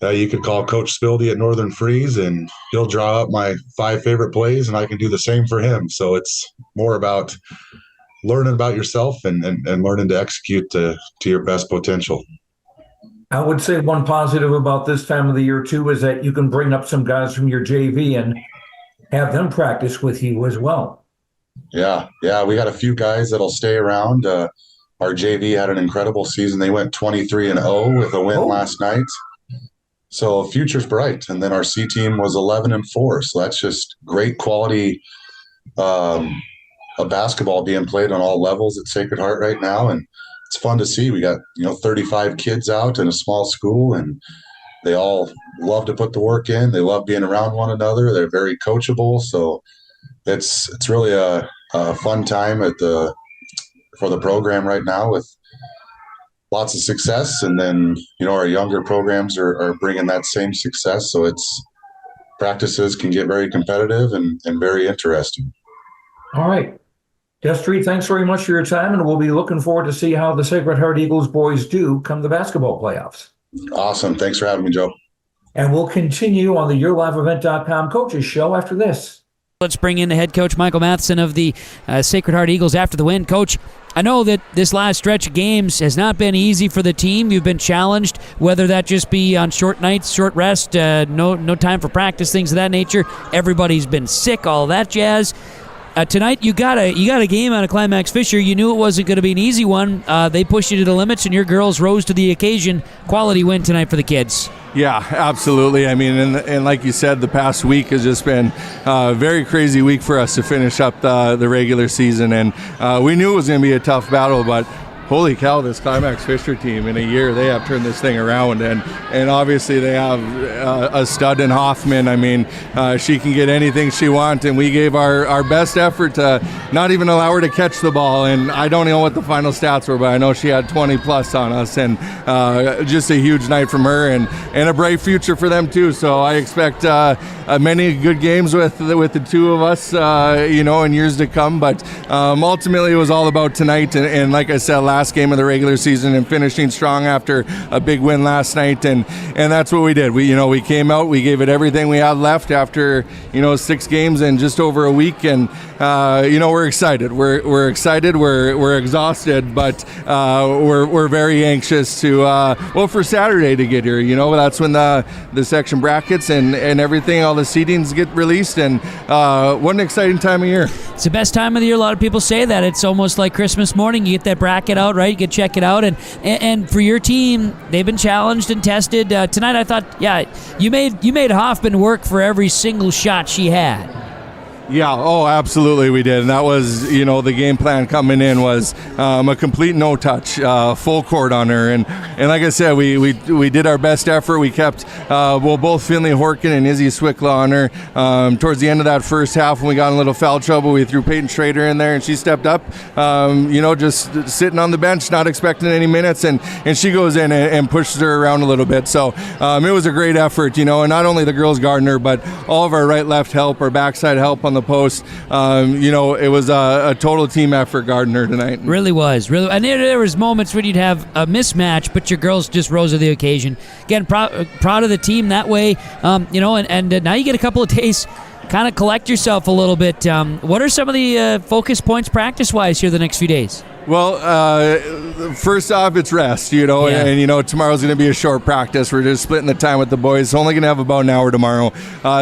you could call Coach Spildy at Northern Freeze, and he'll draw up my 5 favorite plays, and I can do the same for him. So it's more about learning about yourself and learning to execute to your best potential. I would say one positive about this time of the year, too, is that you can bring up some guys from your JV and have them practice with you as well. Yeah, we got a few guys that'll stay around. Our JV had an incredible season. They went 23-0 with a win last night. So future's bright. And then our C team was 11-4. So that's just great quality of basketball being played on all levels at Sacred Heart right now. And it's fun to see. We got 35 kids out in a small school, and they all love to put the work in. They love being around one another. They're very coachable. So it's really a fun time the program right now with lots of success. And then, our younger programs are bringing that same success. So practices can get very competitive and very interesting. All right. Destry, thanks very much for your time, and we'll be looking forward to see how the Sacred Heart Eagles boys do come the basketball playoffs. Awesome. Thanks for having me, Joe. And we'll continue on the YourLiveEvent.com Coaches Show after this. Let's bring in the head coach, Michael Mathison of the Sacred Heart Eagles after the win. Coach, I know that this last stretch of games has not been easy for the team. You've been challenged, whether that just be on short nights, short rest, no time for practice, things of that nature. Everybody's been sick, all that jazz. Tonight you got a game out of Climax Fisher. You knew it wasn't going to be an easy one. They pushed you to the limits, and your girls rose to the occasion. Quality win tonight for the kids. Yeah, absolutely. I mean, and like you said, the past week has just been a very crazy week for us to finish up the regular season, and we knew it was going to be a tough battle, but holy cow, this Climax Fisher team, in a year, they have turned this thing around. And obviously they have a stud in Hoffman. I mean, she can get anything she wants, and we gave our best effort to not even allow her to catch the ball. And I don't know what the final stats were, but I know she had 20 plus on us, and just a huge night from her, and a bright future for them too. So I expect many good games with the two of us, in years to come. But ultimately it was all about tonight. And like I said, last game of the regular season and finishing strong after a big win last night, and that's what we did. We came out, we gave it everything we had left after 6 games in just over a week, and we're excited. We're excited. We're exhausted, but we're very anxious to for Saturday to get here. That's when the section brackets and everything, all the seedings get released, and what an exciting time of year. It's the best time of the year. A lot of people say that. It's almost like Christmas morning. You get that bracket out, right? You can check it out. And for your team, they've been challenged and tested. Tonight I thought, you made Hoffman work for every single shot she had. Yeah, absolutely we did. And that was, the game plan coming in was a complete no-touch, full court on her. And like I said, we did our best effort. We kept, both Finley Horkin and Izzy Swickla on her. Towards the end of that first half, when we got in a little foul trouble, we threw Peyton Schrader in there, and she stepped up, just sitting on the bench, not expecting any minutes, and she goes in and pushes her around a little bit. So it was a great effort, and not only the girls guarding her, but all of our right-left help, our backside help on the post. It was a total team effort guarding her tonight. Really was. And there was moments when you'd have a mismatch, but your girls just rose to the occasion. Again, proud of the team that way. And now you get a couple of days, kind of collect yourself a little bit. What are some of the focus points practice-wise here the next few days? Well, first off, it's rest, and tomorrow's going to be a short practice. We're just splitting the time with the boys. Only going to have about an hour tomorrow.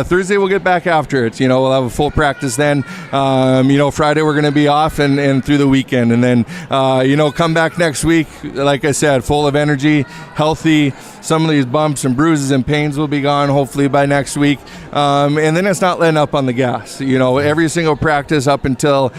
Thursday, we'll get back after it. We'll have a full practice then. Friday, we're going to be off and through the weekend. And then, come back next week, like I said, full of energy, healthy. Some of these bumps and bruises and pains will be gone, hopefully, by next week. And then it's not letting up on the gas. Every single practice up until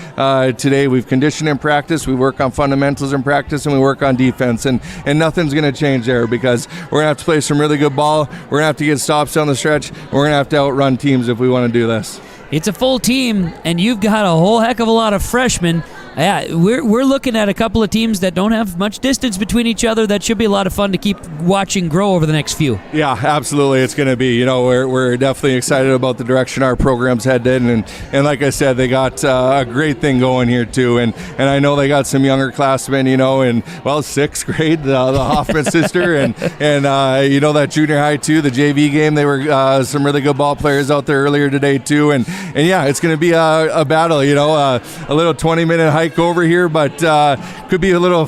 today, we've conditioned in practice. We work on fundamentals in practice, and we work on defense. And nothing's going to change there, because we're going to have to play some really good ball. We're going to have to get stops down the stretch. And we're going to have to outrun teams if we want to do this. It's a full team, and you've got a whole heck of a lot of freshmen. Yeah, we're looking at a couple of teams that don't have much distance between each other. That should be a lot of fun to keep watching grow over the next few. Yeah, absolutely. It's going to be. We're definitely excited about the direction our program's headed, and like I said, they got a great thing going here too. And I know they got some younger classmen, in sixth grade, the Hoffman sister, and that junior high too, the JV game. They were some really good ball players out there earlier today too, and yeah, it's going to be a battle. A little 20-minute hike over here, but could be a little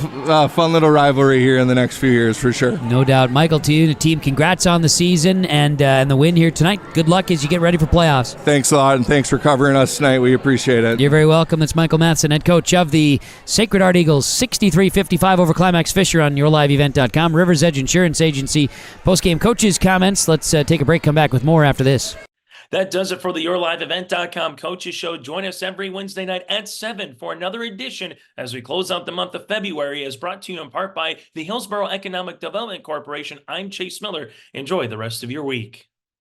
fun little rivalry here in the next few years for sure. No doubt. Michael, to you and the team, congrats on the season and the win here tonight. Good luck as you get ready for playoffs. Thanks a lot, and thanks for covering us tonight. We appreciate it. You're very welcome. That's Michael Mathison, head coach of the Sacred Heart Eagles, 63-55 over Climax Fisher on YourLiveEvent.com. Rivers Edge Insurance Agency post-game coaches comments. Let's take a break, come back with more after this. That does it for the YourLiveEvent.com Coaches Show. Join us every Wednesday night at 7 for another edition as we close out the month of February, as brought to you in part by the Hillsborough Economic Development Corporation. I'm Chase Miller. Enjoy the rest of your week.